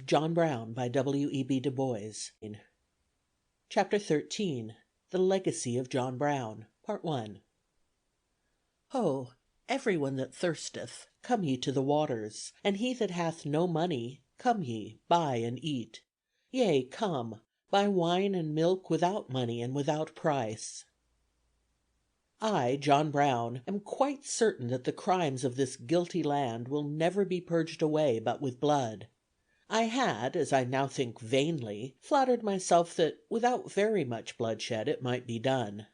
John Brown by W.E.B. DuBois. Chapter 13. The Legacy of John Brown. Part 1. Ho, every one that thirsteth, come ye to the waters, and he that hath no money, come ye, buy and eat. Yea, come, buy wine and milk without money and without price. I, John Brown, am quite certain that the crimes of this guilty land will never be purged away but with blood. I had, as I now think vainly, flattered myself that without very much bloodshed it might be done.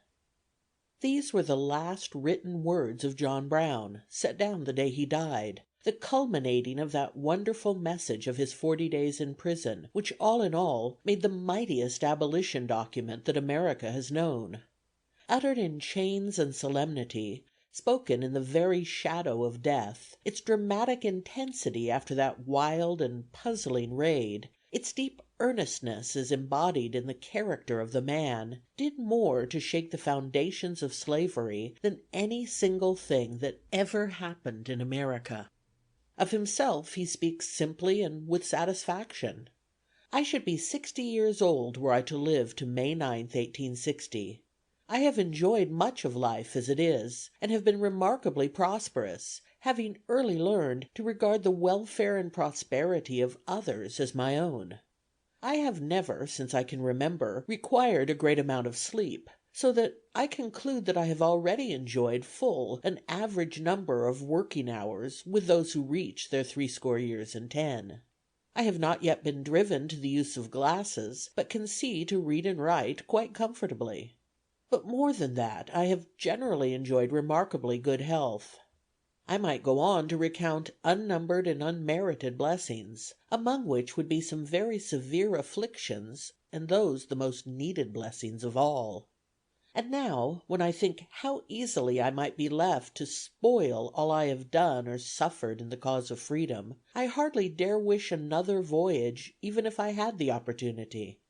These were the last written words of John Brown, set down the day he died, the culminating of that wonderful message of his 40 days in prison, which all in all made the mightiest abolition document that America has known. Uttered in chains and solemnity, spoken in the very shadow of death, its dramatic intensity after that wild and puzzling raid, its deep earnestness as embodied in the character of the man, did more to shake the foundations of slavery than any single thing that ever happened in America. Of himself he speaks simply and with satisfaction. I should be 60 years old were I to live to May 9th, 1860. I have enjoyed much of life as it is, and have been remarkably prosperous, having early learned to regard the welfare and prosperity of others as my own. I have never, since I can remember, required a great amount of sleep, so that I conclude that I have already enjoyed full an average number of working hours with those who reach their 80 years and 10. I have not yet been driven to the use of glasses, but can see to read and write quite comfortably. But more than that, I have generally enjoyed remarkably good health. I might go on to recount unnumbered and unmerited blessings, among which would be some very severe afflictions, and those the most needed blessings of all. And now, when I think how easily I might be left to spoil all I have done or suffered in the cause of freedom, I hardly dare wish another voyage, even if I had the opportunity.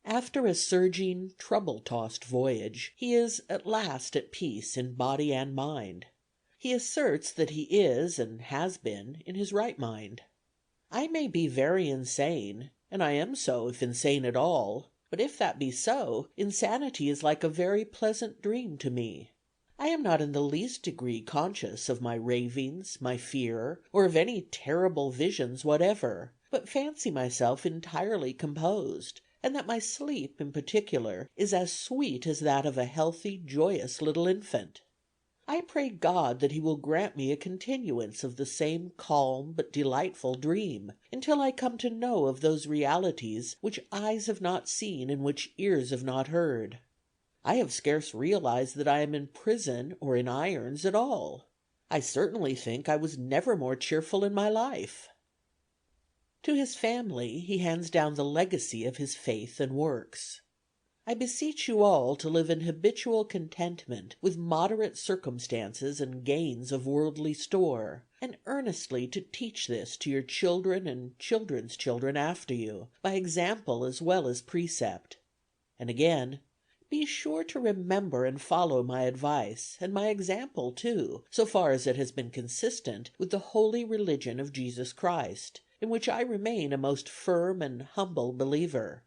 After a surging, trouble-tossed voyage, he is at last at peace in body and mind. He asserts that he is, and has been, in his right mind. I may be very insane, and I am so if insane at all, but if that be so, insanity is like a very pleasant dream to me. I am not in the least degree conscious of my ravings, my fear, or of any terrible visions whatever, but fancy myself entirely composed, and that my sleep, in particular, is as sweet as that of a healthy, joyous little infant. I pray God that he will grant me a continuance of the same calm but delightful dream, until I come to know of those realities which eyes have not seen and which ears have not heard. I have scarce realized that I am in prison or in irons at all. I certainly think I was never more cheerful in my life. To his family he hands down the legacy of his faith and works. I beseech you all to live in habitual contentment with moderate circumstances and gains of worldly store, and earnestly to teach this to your children and children's children after you, by example as well as precept. And again, be sure to remember and follow my advice, and my example too, so far as it has been consistent with the holy religion of Jesus Christ, in which I remain a most firm and humble believer.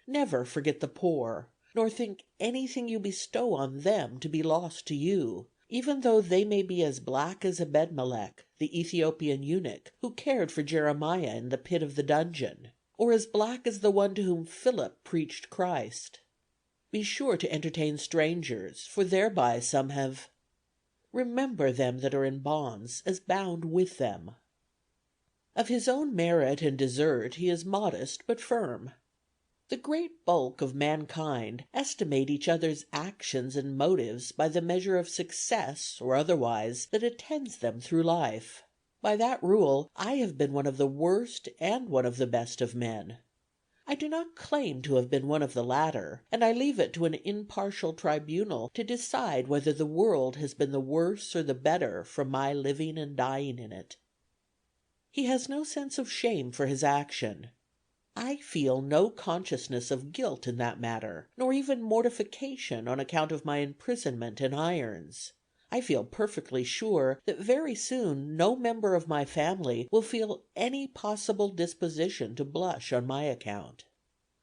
Never forget the poor, nor think anything you bestow on them to be lost to you, even though they may be as black as Ebed-melech, the Ethiopian eunuch, who cared for Jeremiah in the pit of the dungeon, or as black as the one to whom Philip preached Christ. Be sure to entertain strangers, for thereby some have. Remember them that are in bonds, as bound with them. Of his own merit and desert he is modest but firm. The great bulk of mankind estimate each other's actions and motives by the measure of success or otherwise that attends them through life. By that rule I have been one of the worst and one of the best of men. I do not claim to have been one of the latter, and I leave it to an impartial tribunal to decide whether the world has been the worse or the better from my living and dying in it. He has no sense of shame for his action. I feel no consciousness of guilt in that matter, nor even mortification on account of my imprisonment in irons. I feel perfectly sure that very soon no member of my family will feel any possible disposition to blush on my account.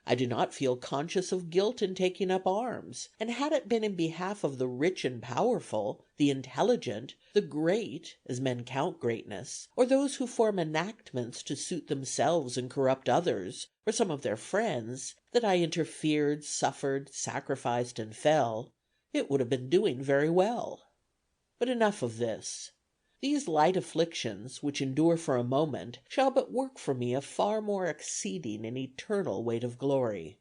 I do not feel conscious of guilt in taking up arms, and had it been in behalf of the rich and powerful, the intelligent, the great, as men count greatness, or those who form enactments to suit themselves and corrupt others, or some of their friends, that I interfered, suffered, sacrificed, and fell, it would have been doing very well. But enough of this. These light afflictions, which endure for a moment, shall but work for me a far more exceeding and eternal weight of glory."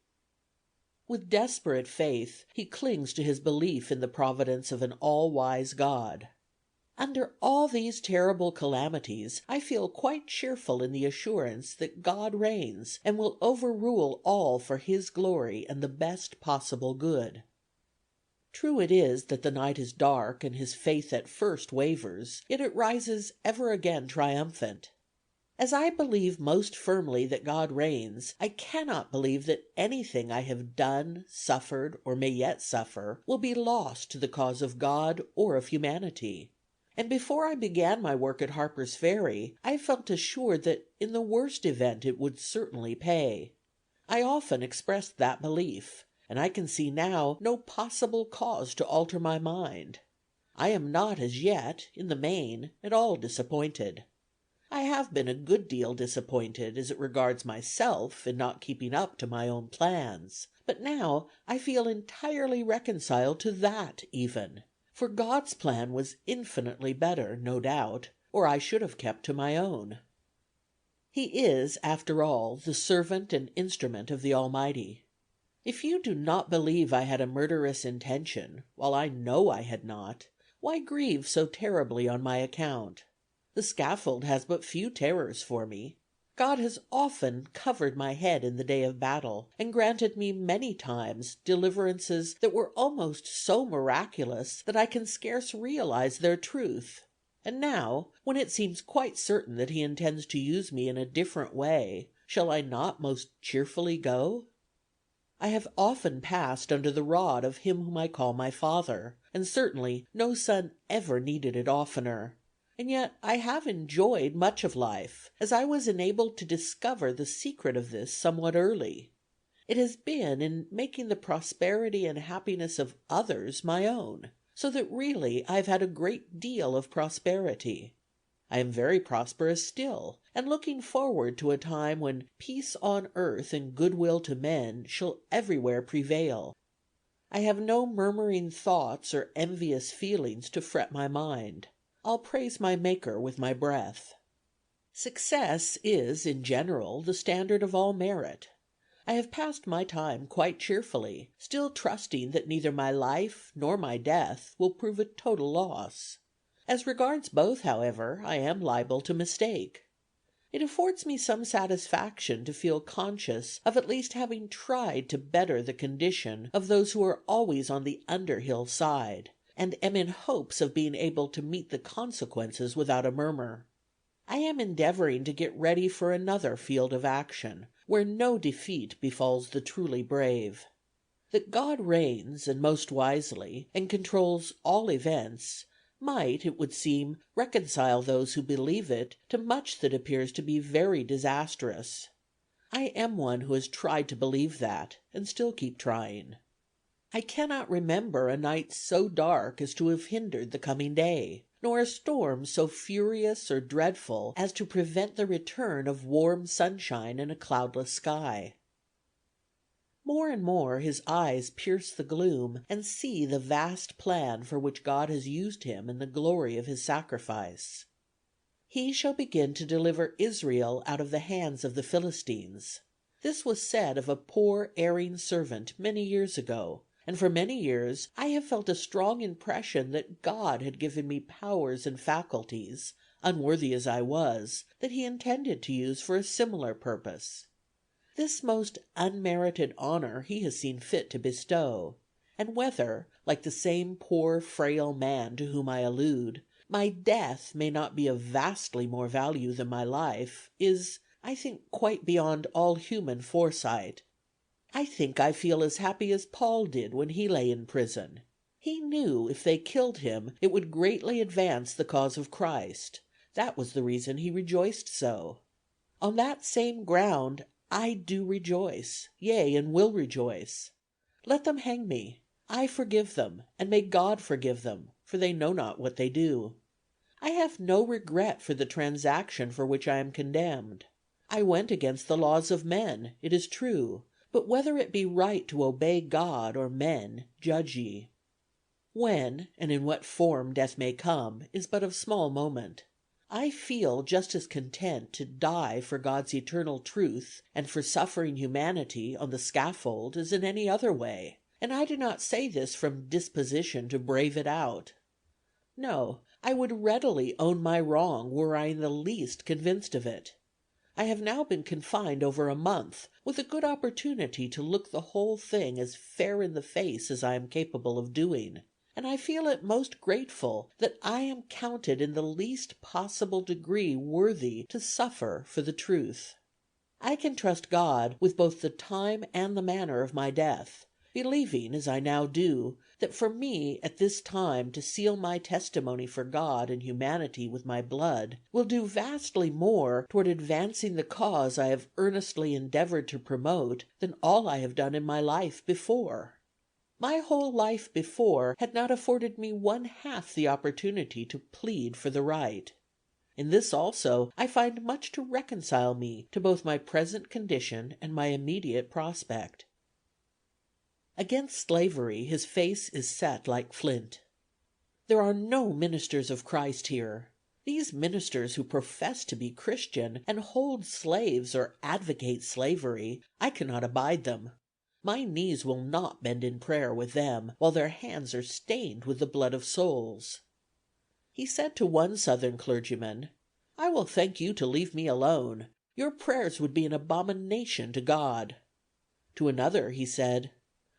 With desperate faith he clings to his belief in the providence of an all-wise God. "Under all these terrible calamities, I feel quite cheerful in the assurance that God reigns and will overrule all for his glory and the best possible good." True it is that the night is dark and his faith at first wavers, yet it rises ever again triumphant. As I believe most firmly that God reigns, I cannot believe that anything I have done, suffered, or may yet suffer, will be lost to the cause of God or of humanity. And before I began my work at Harper's Ferry, I felt assured that in the worst event it would certainly pay. I often expressed that belief, and I can see now no possible cause to alter my mind. I am not as yet, in the main, at all disappointed. I have been a good deal disappointed as it regards myself in not keeping up to my own plans, but now I feel entirely reconciled to that even, for God's plan was infinitely better, no doubt, or I should have kept to my own. He is, after all, the servant and instrument of the Almighty. If you do not believe I had a murderous intention, while I know I had not, why grieve so terribly on my account? The scaffold has but few terrors for me. God has often covered my head in the day of battle, and granted me many times deliverances that were almost so miraculous that I can scarce realize their truth. And now, when it seems quite certain that he intends to use me in a different way, shall I not most cheerfully go? I have often passed under the rod of him whom I call my Father, and certainly no son ever needed it oftener. And yet I have enjoyed much of life, as I was enabled to discover the secret of this somewhat early. It has been in making the prosperity and happiness of others my own, so that really I have had a great deal of prosperity. I am very prosperous still, and looking forward to a time when peace on earth and goodwill to men shall everywhere prevail. I have no murmuring thoughts or envious feelings to fret my mind. I'll praise my Maker with my breath. Success is, in general, the standard of all merit. I have passed my time quite cheerfully, still trusting that neither my life nor my death will prove a total loss. As regards both, however, I am liable to mistake. It affords me some satisfaction to feel conscious of at least having tried to better the condition of those who are always on the Underhill side, and am in hopes of being able to meet the consequences without a murmur. I am endeavoring to get ready for another field of action, where no defeat befalls the truly brave. That God reigns, and most wisely, and controls all events, might, it would seem, reconcile those who believe it to much that appears to be very disastrous. I am one who has tried to believe that, and still keep trying. I cannot remember a night so dark as to have hindered the coming day, nor a storm so furious or dreadful as to prevent the return of warm sunshine in a cloudless sky. More and more his eyes pierce the gloom and see the vast plan for which God has used him in the glory of his sacrifice. He shall begin to deliver Israel out of the hands of the Philistines. This was said of a poor erring servant many years ago, and for many years I have felt a strong impression that God had given me powers and faculties, unworthy as I was, that he intended to use for a similar purpose. This most unmerited honor he has seen fit to bestow, and whether, like the same poor frail man to whom I allude, my death may not be of vastly more value than my life, is, I think, quite beyond all human foresight. I think I feel as happy as Paul did when he lay in prison. He knew if they killed him it would greatly advance the cause of Christ. That was the reason he rejoiced so. On that same ground I do rejoice, yea, and will rejoice. Let them hang me. I forgive them, and may God forgive them, for they know not what they do. I have no regret for the transaction for which I am condemned. I went against the laws of men, it is true, but whether it be right to obey God or men, judge ye. When and in what form death may come is but of small moment. I feel just as content to die for God's eternal truth and for suffering humanity on the scaffold as in any other way, and I do not say this from disposition to brave it out. No, I would readily own my wrong were I in the least convinced of it. I have now been confined over a month, with a good opportunity to look the whole thing as fair in the face as I am capable of doing, and I feel it most grateful that I am counted in the least possible degree worthy to suffer for the truth. I can trust God with both the time and the manner of my death, believing, as I now do, that for me at this time to seal my testimony for God and humanity with my blood will do vastly more toward advancing the cause I have earnestly endeavored to promote than all I have done in my life before. My whole life before had not afforded me one half the opportunity to plead for the right. In this also I find much to reconcile me to both my present condition and my immediate prospect. Against slavery his face is set like flint. There are no ministers of Christ here. These ministers who profess to be Christian and hold slaves or advocate slavery, I cannot abide them. My knees will not bend in prayer with them while their hands are stained with the blood of souls. He said to one Southern clergyman, "I will thank you to leave me alone. Your prayers would be an abomination to God." To another he said,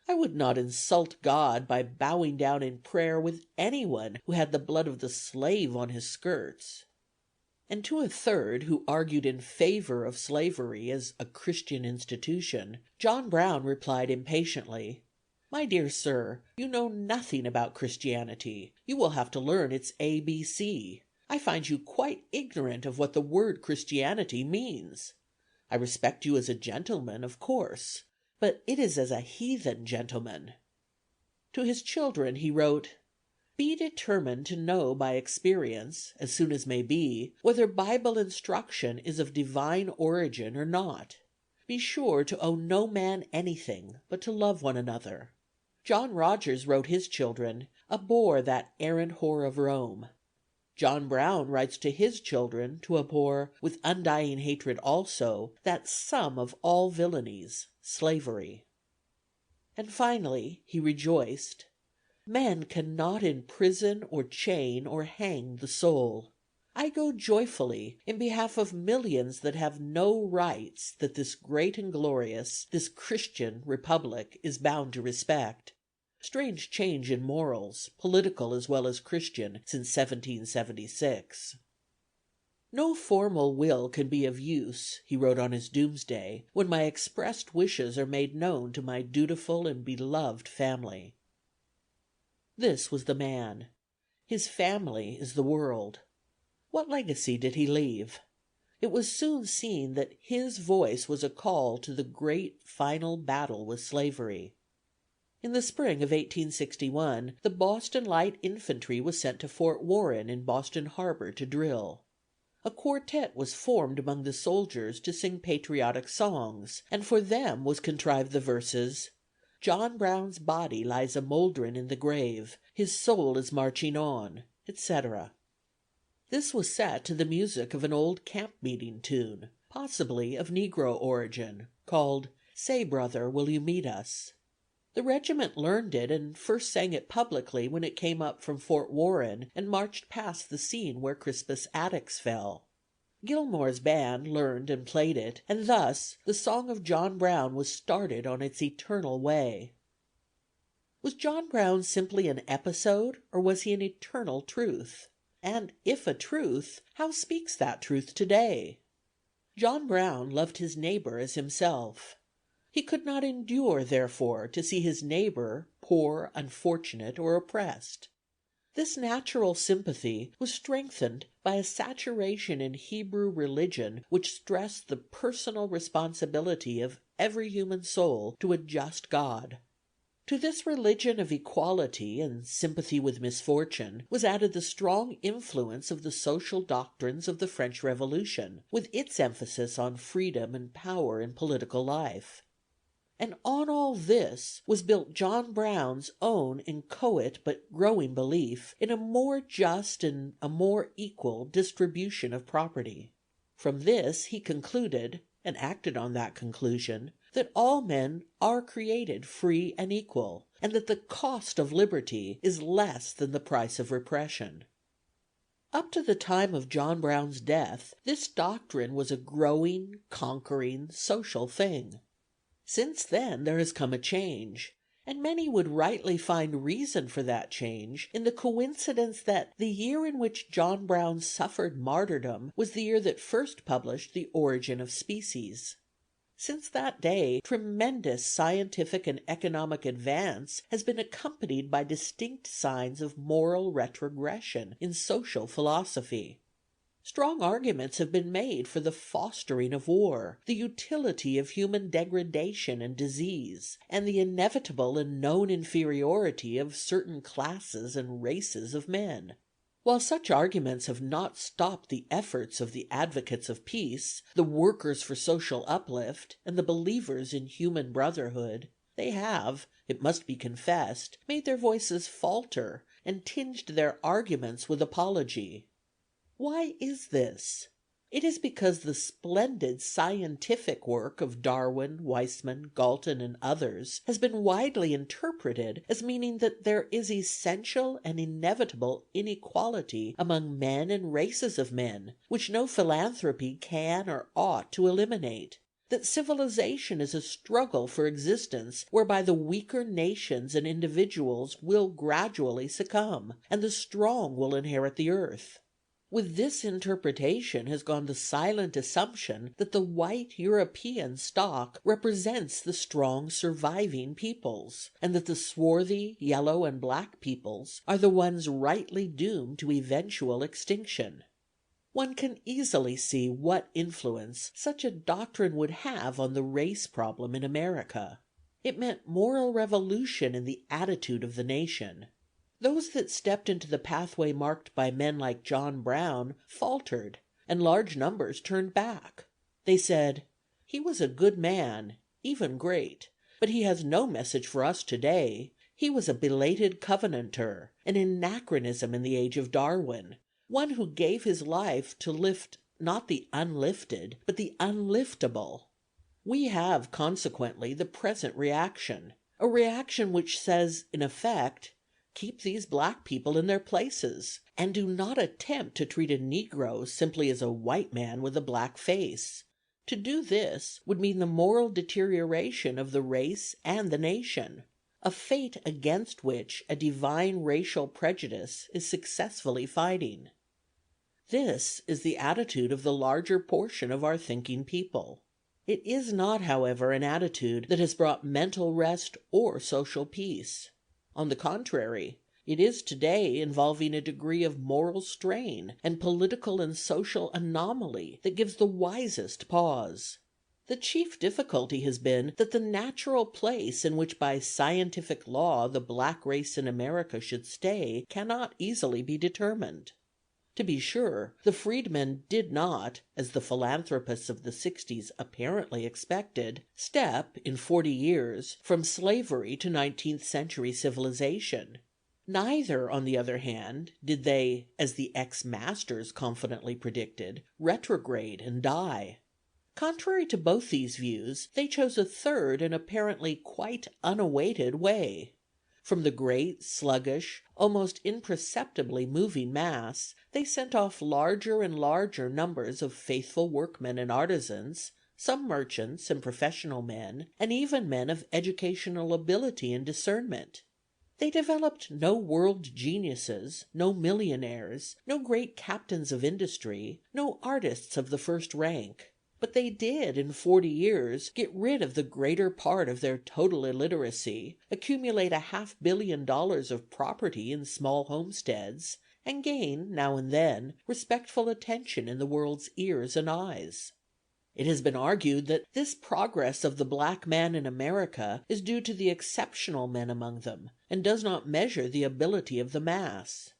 "I would not insult God by bowing down in prayer with anyone who had the blood of the slave on his skirts." And to a third, who argued in favor of slavery as a Christian institution, John Brown replied impatiently, "My dear sir, you know nothing about Christianity. You will have to learn its ABC. I find you quite ignorant of what the word Christianity means. I respect you as a gentleman, of course, but it is as a heathen gentleman." To his children he wrote, "Be determined to know by experience, as soon as may be, whether Bible instruction is of divine origin or not. Be sure to owe no man anything, but to love one another." John Rogers wrote his children, "Abhor that arrant whore of Rome." John Brown writes to his children to abhor, with undying hatred also, that sum of all villainies, slavery. And finally he rejoiced, "Men cannot imprison or chain or hang the soul. I go joyfully in behalf of millions that have no rights that this great and glorious, this Christian Republic is bound to respect." Strange change in morals, political as well as Christian, since 1776. "No formal will can be of use," he wrote on his doomsday, "when my expressed wishes are made known to my dutiful and beloved family." This was the man. His family is the world. What legacy did he leave? It was soon seen that his voice was a call to the great final battle with slavery. In the spring of 1861, the Boston Light Infantry was sent to Fort Warren in Boston Harbor to drill. A quartet was formed among the soldiers to sing patriotic songs, and for them was contrived the verses, "John Brown's body lies a mouldering in the grave, his soul is marching on," etc. This was set to the music of an old camp meeting tune, possibly of negro origin, called "Say, Brother, Will You Meet Us?" The regiment learned it and first sang it publicly when it came up from Fort Warren and marched past the scene where Crispus Attucks fell. Gilmore's band learned and played it, and thus the song of John Brown was started on its eternal way. Was John Brown simply an episode, or was he an eternal truth? And if a truth, how speaks that truth today? John Brown loved his neighbor as himself. He could not endure, therefore, to see his neighbor poor, unfortunate, or oppressed. This natural sympathy was strengthened by a saturation in Hebrew religion which stressed the personal responsibility of every human soul to a just God. To this religion of equality and sympathy with misfortune was added the strong influence of the social doctrines of the French Revolution, with its emphasis on freedom and power in political life. And on all this was built John Brown's own inchoate but growing belief in a more just and a more equal distribution of property. From this he concluded, and acted on that conclusion, that all men are created free and equal, and that the cost of liberty is less than the price of repression. Up to the time of John Brown's death, this doctrine was a growing, conquering, social thing. Since then there has come a change, and many would rightly find reason for that change in the coincidence that the year in which John Brown suffered martyrdom was the year that first published The Origin of Species. Since that day, tremendous scientific and economic advance has been accompanied by distinct signs of moral retrogression in social philosophy. Strong arguments have been made for the fostering of war, the utility of human degradation and disease, and the inevitable and known inferiority of certain classes and races of men. While such arguments have not stopped the efforts of the advocates of peace, the workers for social uplift, and the believers in human brotherhood, they have, it must be confessed, made their voices falter and tinged their arguments with apology. Why is this? It is because the splendid scientific work of Darwin, Weismann, Galton, and others has been widely interpreted as meaning that there is essential and inevitable inequality among men and races of men, which no philanthropy can or ought to eliminate; that civilization is a struggle for existence whereby the weaker nations and individuals will gradually succumb, and the strong will inherit the earth. With this interpretation has gone the silent assumption that the white European stock represents the strong surviving peoples, and that the swarthy yellow and black peoples are the ones rightly doomed to eventual extinction. One can easily see what influence such a doctrine would have on the race problem in America. It meant moral revolution in the attitude of the nation. Those that stepped into the pathway marked by men like John Brown faltered, and large numbers turned back. They said, "He was a good man, even great, but he has no message for us today. He was a belated Covenanter, an anachronism in the age of Darwin, one who gave his life to lift not the unlifted, but the unliftable." We have consequently the present reaction, a reaction which says in effect, keep these black people in their places, and do not attempt to treat a Negro simply as a white man with a black face. To do this would mean the moral deterioration of the race and the nation, a fate against which a divine racial prejudice is successfully fighting. This is the attitude of the larger portion of our thinking people. It is not, however, an attitude that has brought mental rest or social peace. On the contrary, it is today involving a degree of moral strain and political and social anomaly that gives the wisest pause. The chief difficulty has been that the natural place in which by scientific law the black race in America should stay cannot easily be determined. To be sure, the freedmen did not, as the philanthropists of the 60s apparently expected, step in 40 years from slavery to 19th century civilization. Neither, on the other hand, did they, as the ex-masters confidently predicted, retrograde and die. Contrary to both these views, they chose a third and apparently quite unawaited way. From the great, sluggish, almost imperceptibly moving mass, they sent off larger and larger numbers of faithful workmen and artisans, some merchants and professional men, and even men of educational ability and discernment. They developed no world geniuses, no millionaires, no great captains of industry, no artists of the first rank, but they did in 40 years get rid of the greater part of their total illiteracy, accumulate $500 million of property in small homesteads, and gain, now and then, respectful attention in the world's ears and eyes. It has been argued that this progress of the black man in America is due to the exceptional men among them, and does not measure the ability of the mass.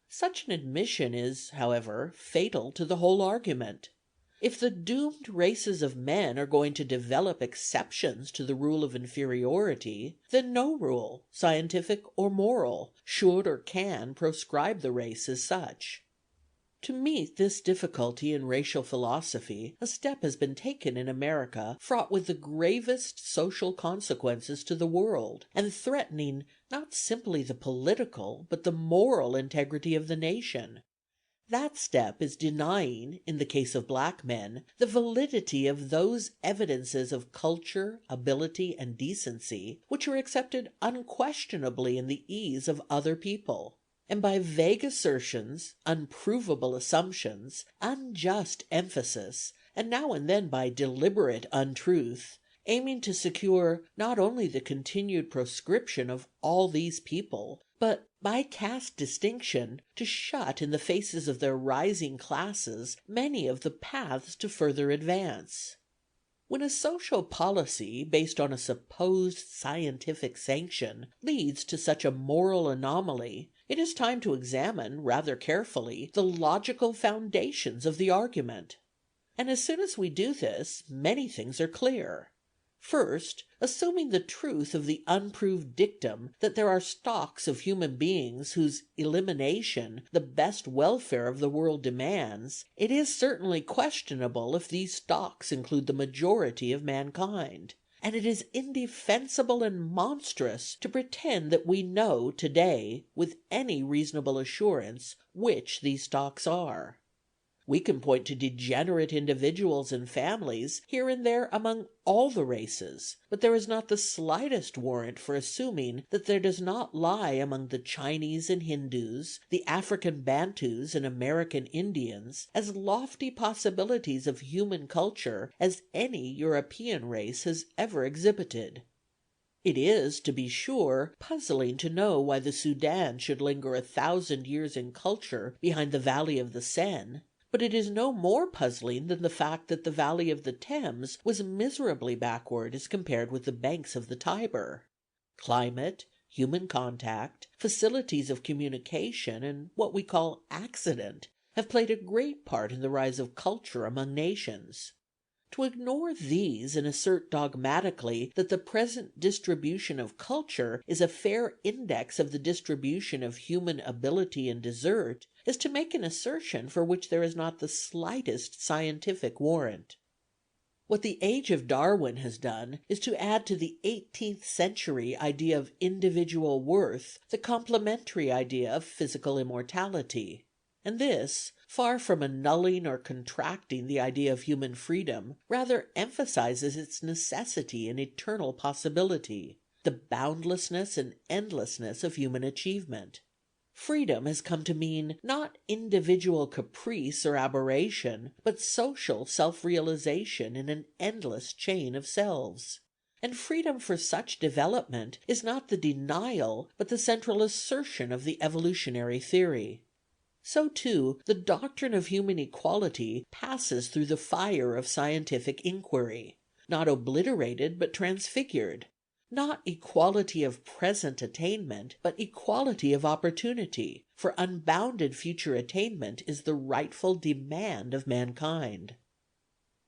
Such an admission is, however, fatal to the whole argument. If the doomed races of men are going to develop exceptions to the rule of inferiority, then no rule, scientific or moral, should or can proscribe the race as such. To meet this difficulty in racial philosophy, a step has been taken in America fraught with the gravest social consequences to the world, and threatening not simply the political but the moral integrity of the nation. That step is denying, in the case of black men, the validity of those evidences of culture, ability, and decency which are accepted unquestionably in the ease of other people, and by vague assertions, unprovable assumptions, unjust emphasis, and now and then by deliberate untruth, aiming to secure not only the continued proscription of all these people, but by caste distinction to shut in the faces of their rising classes many of the paths to further advance. When a social policy, based on a supposed scientific sanction, leads to such a moral anomaly, it is time to examine rather carefully the logical foundations of the argument. And as soon as we do this, many things are clear. First, assuming the truth of the unproved dictum that there are stocks of human beings whose elimination the best welfare of the world demands, it is certainly questionable if these stocks include the majority of mankind, and it is indefensible and monstrous to pretend that we know today, with any reasonable assurance, which these stocks are. We can point to degenerate individuals and families here and there among all the races, but there is not the slightest warrant for assuming that there does not lie among the Chinese and Hindus, the African Bantus and American Indians, as lofty possibilities of human culture as any European race has ever exhibited. It is, to be sure, puzzling to know why the Sudan should linger 1,000 years in culture behind the valley of the Seine. But it is no more puzzling than the fact that the valley of the Thames was miserably backward as compared with the banks of the Tiber. Climate, human contact, facilities of communication, and what we call accident, have played a great part in the rise of culture among nations. To ignore these and assert dogmatically that the present distribution of culture is a fair index of the distribution of human ability and desert is to make an assertion for which there is not the slightest scientific warrant. What the age of Darwin has done is to add to the 18th century idea of individual worth the complementary idea of physical immortality. And this, far from annulling or contracting the idea of human freedom, rather emphasizes its necessity and eternal possibility, the boundlessness and endlessness of human achievement. Freedom has come to mean not individual caprice or aberration, but social self-realization in an endless chain of selves. And freedom for such development is not the denial, but the central assertion of the evolutionary theory. So, too, the doctrine of human equality passes through the fire of scientific inquiry, not obliterated but transfigured, not equality of present attainment, but equality of opportunity, for unbounded future attainment is the rightful demand of mankind.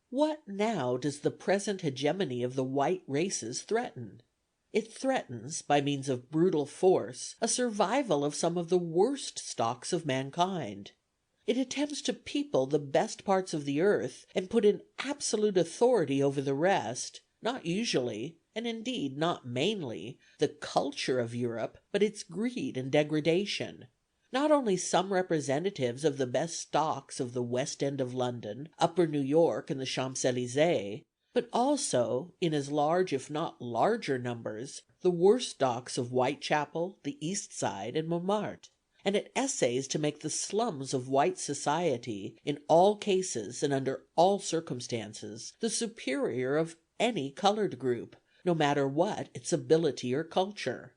What now does the present hegemony of the white races threaten? It threatens, by means of brutal force, a survival of some of the worst stocks of mankind. It attempts to people the best parts of the earth and put in absolute authority over the rest, not usually, and indeed not mainly, the culture of Europe, but its greed and degradation. Not only some representatives of the best stocks of the West End of London, Upper New York, and the Champs-Élysées, but also, in as large if not larger numbers, the worst stocks of Whitechapel, the East Side, and Montmartre. and it essays to make the slums of white society, in all cases and under all circumstances, the superior of any colored group, no matter what its ability or culture.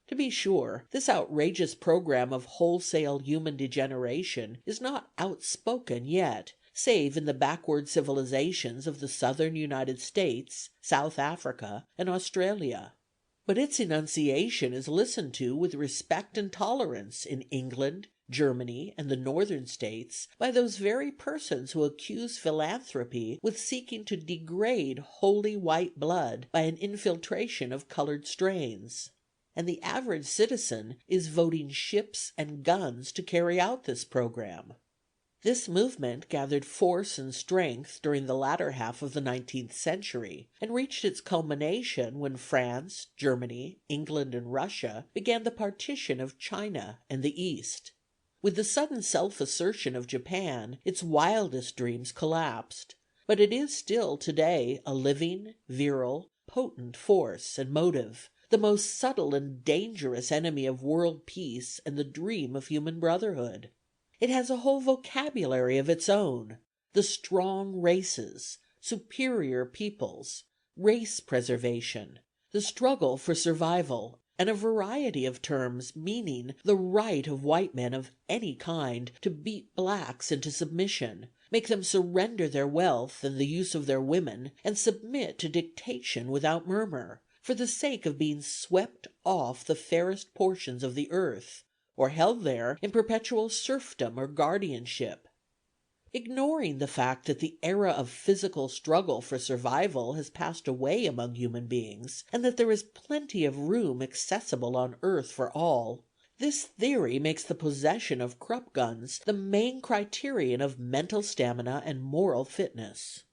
To be sure, this outrageous program of wholesale human degeneration is not outspoken yet, save in the backward civilizations of the southern United States, South Africa, and Australia. But its enunciation is listened to with respect and tolerance in England, Germany, and the northern states by those very persons who accuse philanthropy with seeking to degrade holy white blood by an infiltration of colored strains. And the average citizen is voting ships and guns to carry out this program. This movement gathered force and strength during the latter half of the 19th century, and reached its culmination when France, Germany, England, and Russia began the partition of China and the East. With the sudden self-assertion of Japan, its wildest dreams collapsed, but it is still today a living, virile, potent force and motive, the most subtle and dangerous enemy of world peace and the dream of human brotherhood. It has a whole vocabulary of its own: the strong races, superior peoples, race preservation, the struggle for survival, and a variety of terms meaning the right of white men of any kind to beat blacks into submission, make them surrender their wealth and the use of their women, and submit to dictation without murmur, for the sake of being swept off the fairest portions of the earth, or held there in perpetual serfdom or guardianship. Ignoring the fact that the era of physical struggle for survival has passed away among human beings, and that there is plenty of room accessible on earth for all, this theory makes the possession of Krupp guns the main criterion of mental stamina and moral fitness.